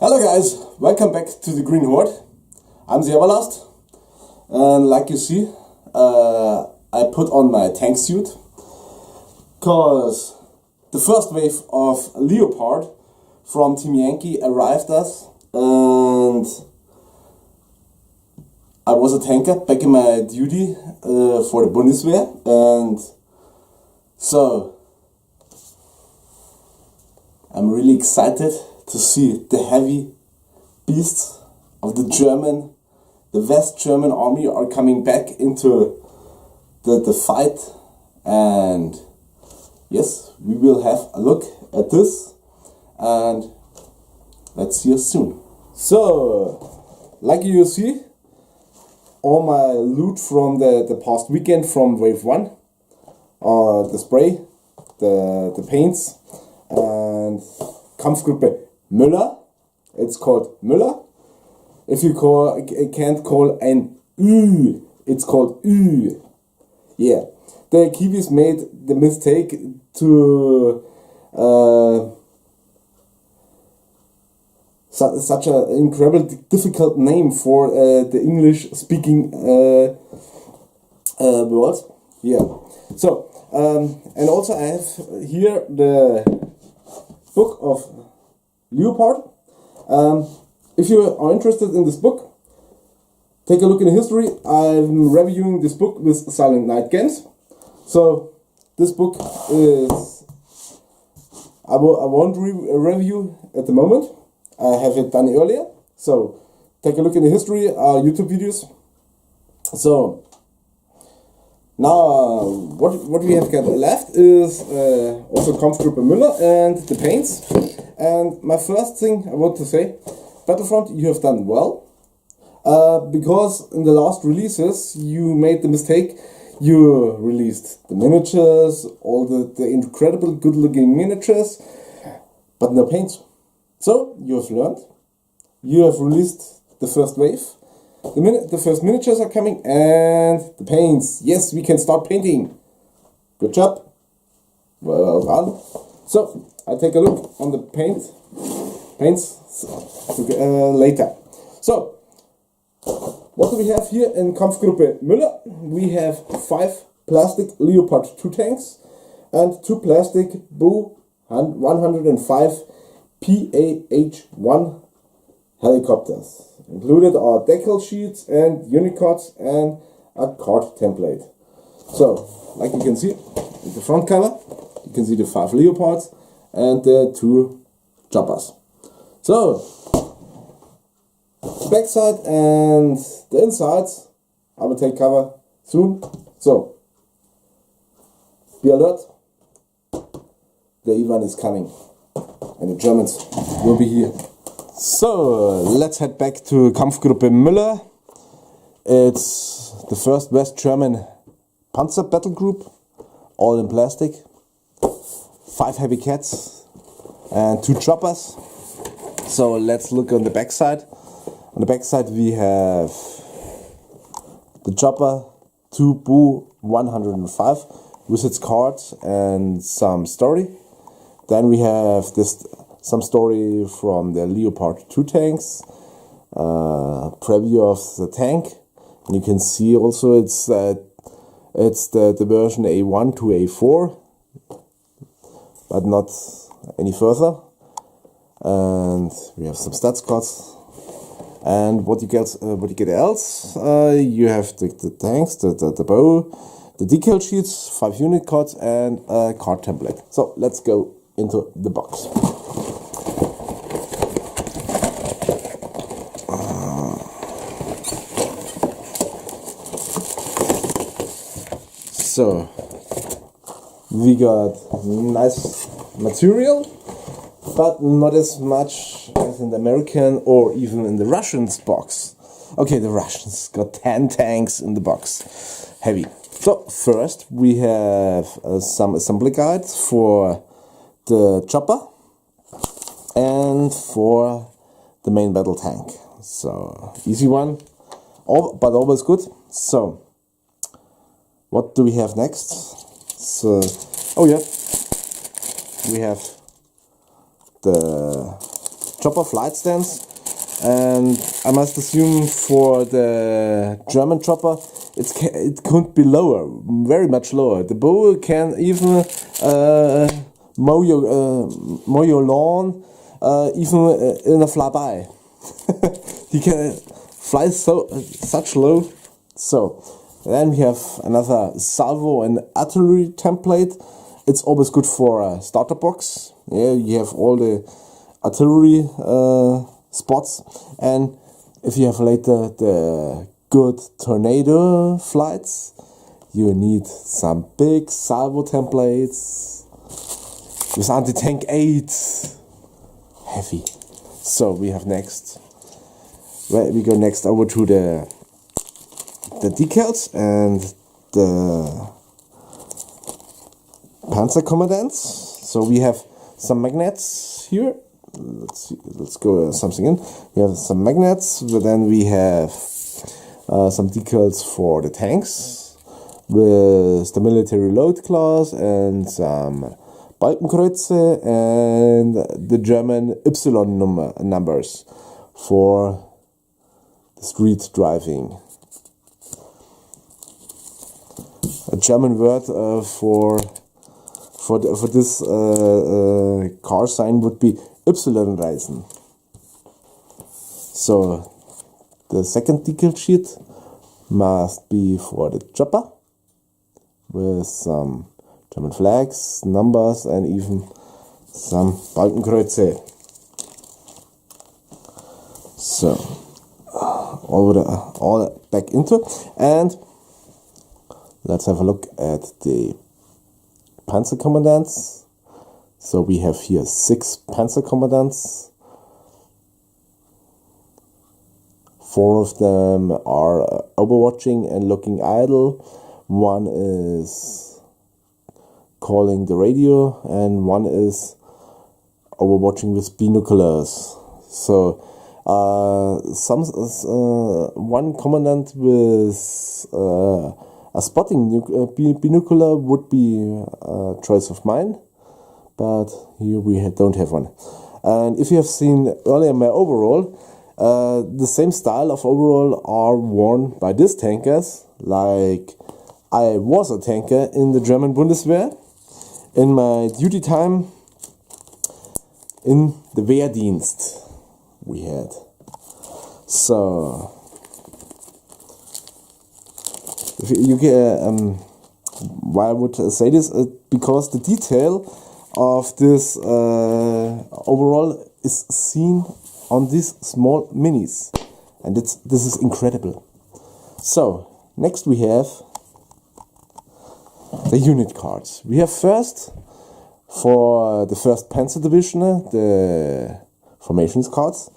Hello guys, welcome back to the Green Horde. I'm the Everlast, and like you see, I put on my tank suit because the first wave of Leopard from Team Yankee arrived us, and I was a tanker back in my duty for the Bundeswehr, and so I'm really excited to see the heavy beasts of the West German army are coming back into the fight, and yes, we will have a look at this, and let's see us soon. So, like you see, all my loot from the past weekend from Wave 1, the spray, the paints, and Kampfgruppe Müller. It's called Müller. If you can't call an Ü, it's called Ü. Yeah, the Kiwis made the mistake to such an incredibly difficult name for the English-speaking world. Yeah. So and also I have here the book of Leopard. If you are interested in this book, take a look in the history. I'm reviewing this book with Silent Night Games. So this book is I won't review at the moment. I have it done earlier. So take a look in the history, YouTube videos. So now what we have got left is also Kampfgruppe Müller and the paints. And my first thing I want to say, Battlefront, you have done well, because in the last releases you made the mistake, you released the miniatures, all the incredible good looking miniatures, but no paints. So you have learned, you have released the first wave, the first miniatures are coming, and the paints. Yes, we can start painting. Good job, well done. So I take a look on the paints later. So what do we have here in Kampfgruppe Müller? We have 5 plastic Leopard 2 tanks and 2 plastic Bo 105 PAH-1 helicopters. Included are decal sheets and unicots and a card template. So, like you can see in the front cover, you can see the 5 Leopards and the 2 choppers. So, the backside and the insides I will take cover soon. So, be alert, the Ivan is coming and the Germans will be here. So, let's head back to Kampfgruppe Müller. It's the first West German Panzer battle group, all in plastic. 5 heavy cats and 2 choppers. So let's look on the back side. On the back side we have the chopper 2 Bo 105 with its cards and some story. Then we have some story from the Leopard 2 tanks, preview of the tank, and you can see also it's the version A1 to A4, but not any further. And we have some stats cards. And what you get else? You have the tanks, the bow, the decal sheets, 5 unit cards, and a card template. So let's go into the box. So we got nice material, but not as much as in the American or even in the Russians box. Okay, the Russians got 10 tanks in the box. Heavy. So first we have some assembly guides for the chopper and for the main battle tank. So easy one, but always good. So what do we have next? So, oh yeah, we have the chopper flight stands, and I must assume for the German chopper it could be lower, very much lower. The bow can even mow your lawn even in a flyby. He can fly such low. So then we have another salvo and artillery template. It's always good for a starter box. Yeah, you have all the artillery spots, and if you have later the good tornado flights, you need some big salvo templates with anti-tank 8. Heavy. So we have next. Well, we go next over to the decals and the Panzer commandants. So we have some magnets here. Let's see, let's go something in. We have some magnets, but then we have some decals for the tanks with the military load class and some Balkenkreuze and the German Y numbers for the street driving. A German word for this car sign would be Y-Reisen. So the second decal sheet must be for the chopper with some German flags, numbers, and even some Balkenkreuze. So all back into, and let's have a look at the Panzer commandants. So we have here 6 Panzer commandants. 4 of them are overwatching and looking idle. 1 is calling the radio, and 1 is overwatching with binoculars. So one commandant with a spotting binocular would be a choice of mine, but here we don't have one. And if you have seen earlier my overall, the same style of overall are worn by these tankers. Like, I was a tanker in the German Bundeswehr in my duty time in the Wehrdienst we had. So if you can, why I would say this? Because the detail of this overall is seen on these small minis, and this is incredible. So next we have the unit cards. We have first, for the 1st Panzer Division, the formations cards,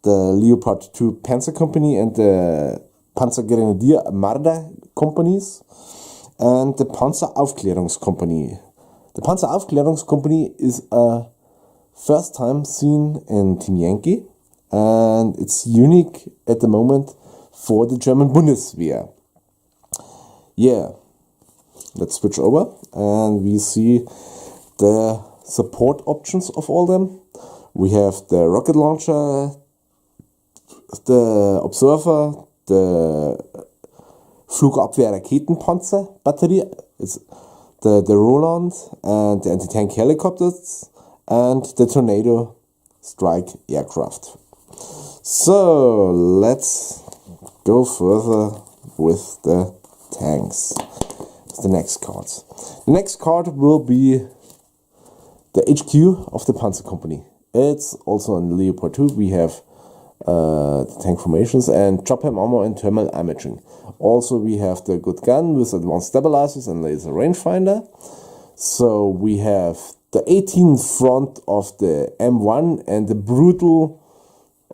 the Leopard 2 Panzer Company and the Panzergrenadier Marder companies, and the Panzeraufklärungskompanie. The Panzeraufklärungskompanie is a first time seen in Team Yankee, and it's unique at the moment for the German Bundeswehr. Yeah, let's switch over and we see the support options of all them. We have the rocket launcher, the observer, the Flugabwehr-Raketenpanzer battery, it's the Roland and the anti-tank helicopters, and the Tornado strike aircraft. So let's go further with the tanks. The next cards. The next card will be the HQ of the Panzer Company. It's also in Leopard 2. We have the tank formations and chop-ham armor and thermal imaging. Also we have the good gun with advanced stabilizers and laser rangefinder. So we have the 18 front of the M1 and the brutal,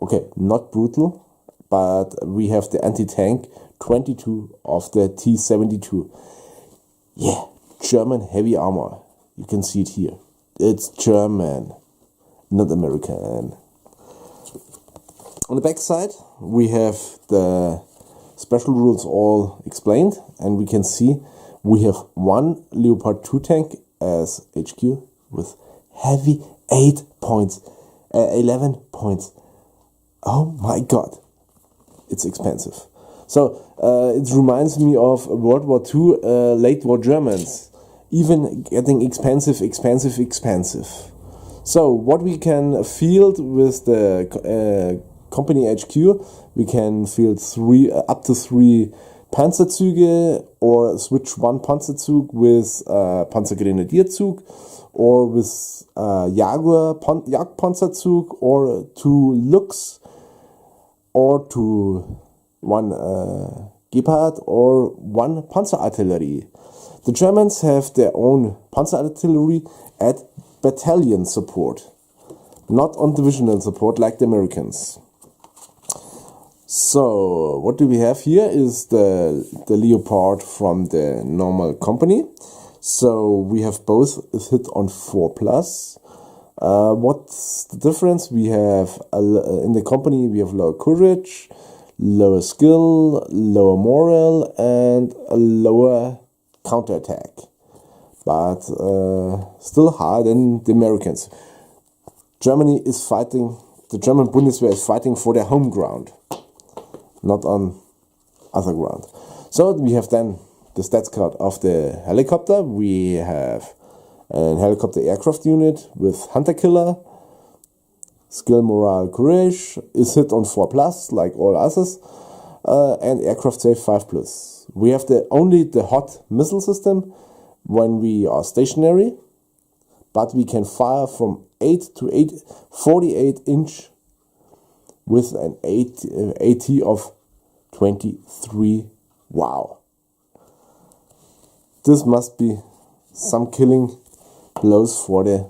okay, not brutal, but we have the anti-tank 22 of the T-72. Yeah, German heavy armor. You can see it here. It's German, not American. On the back side, we have the special rules all explained, and we can see we have 1 Leopard 2 tank as HQ with heavy 8 points 11 points. Oh my god, it's expensive. So it reminds me of World War II, late war Germans, even getting expensive. So what we can field with the company HQ, we can field up to 3 Panzerzüge, or switch 1 Panzerzug with Panzergrenadierzug, or with Jagdpanzerzug, or 2 Lux, or 1 Gepard, or 1 Panzerartillerie. The Germans have their own Panzerartillerie at battalion support, not on divisional support like the Americans. So what do we have here is the Leopard from the normal company. So we have both hit on 4+. What's the difference? We have in the company we have lower courage, lower skill, lower morale, and a lower counterattack, but still higher than the Americans. Germany is fighting. The German Bundeswehr is fighting for their home ground, not on other ground. So we have then the stats card of the helicopter. We have a helicopter aircraft unit with hunter killer, skill, morale, courage, is hit on 4+ like all others, and aircraft safe 5+. We have only the hot missile system when we are stationary, but we can fire from 8 to 48 inch with an AT of 23. Wow. This must be some killing blows for the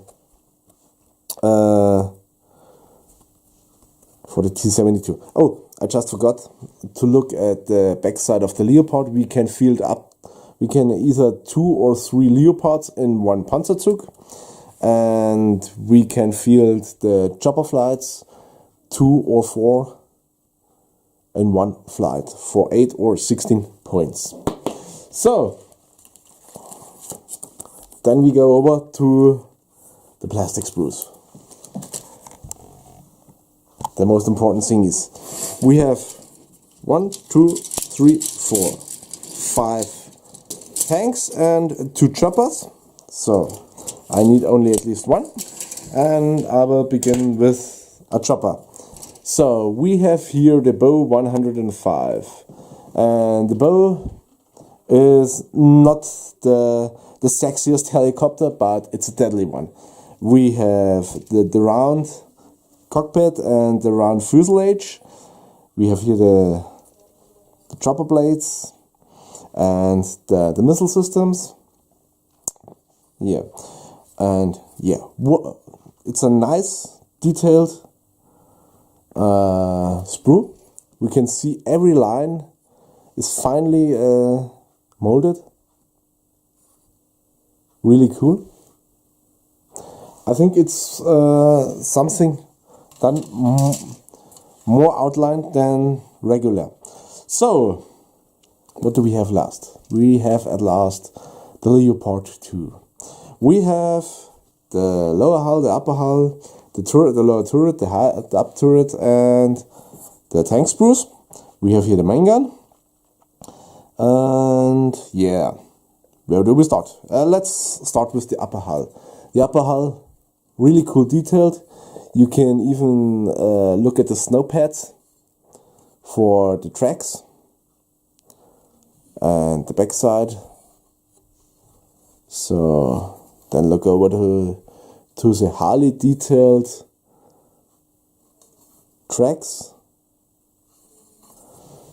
T-72. Oh, I just forgot to look at the backside of the Leopard. We can field up. We can either 2 or 3 Leopards in 1 Panzerzug, and we can field the chopper flights 2 or 4 in 1 flight for 8 or 16 points. So then we go over to the plastic sprues. The most important thing is we have 1, 2, 3, 4, 5 tanks and 2 choppers. So I need only at least 1, and I will begin with a chopper. So we have here the Bow 105, and the Bow is not the sexiest helicopter, but it's a deadly one. We have the round cockpit and the round fuselage. We have here the chopper blades and the missile systems. Yeah, and yeah, it's a nice detailed sprue. We can see every line is finely molded. Really cool. I think it's something done more outlined than regular. So what do we have last? We have at last the Leopard 2. We have the lower hull, the upper hull, the turret, the lower turret, the up turret, and the tank sprues. We have here the main gun. And yeah, where do we start? Let's start with the upper hull. The upper hull, really cool detailed. You can even look at the snow pads for the tracks. And the backside. So then look over to the Harley detailed tracks.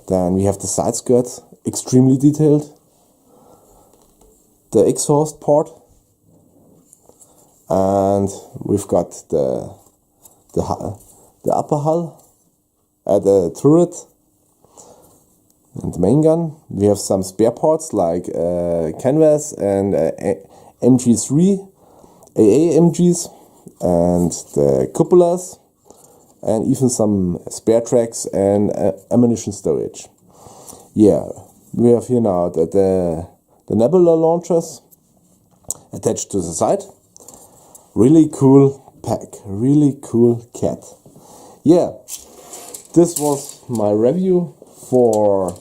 Then we have the side skirt, extremely detailed. The exhaust part, and we've got the upper hull, the turret, and the main gun. We have some spare parts like canvas and MG3 AAMGs and the cupolas, and even some spare tracks and ammunition storage. Yeah, we have here now the nebula launchers attached to the side. Really cool pack. Really cool cat. Yeah, this was my review for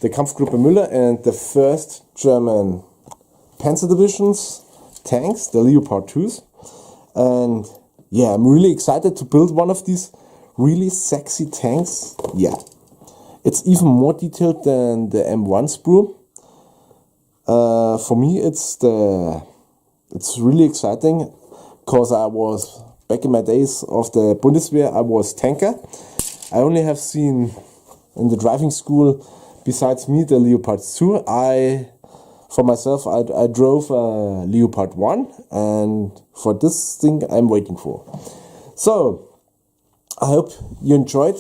the Kampfgruppe Müller and the first German Panzer Division's tanks, the Leopard 2s. And yeah, I'm really excited to build one of these really sexy tanks. Yeah, it's even more detailed than the M1 sprue. For me, it's really exciting, because I was, back in my days of the Bundeswehr, I was tanker. I only have seen in the driving school, besides me, the Leopard 2. For myself, I drove a Leopard 1, and for this thing I'm waiting for. So, I hope you enjoyed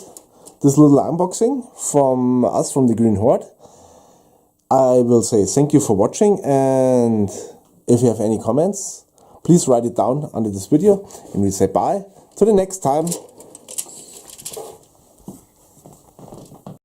this little unboxing from us, from the Green Horde. I will say thank you for watching, and if you have any comments, please write it down under this video, and we say bye to the next time.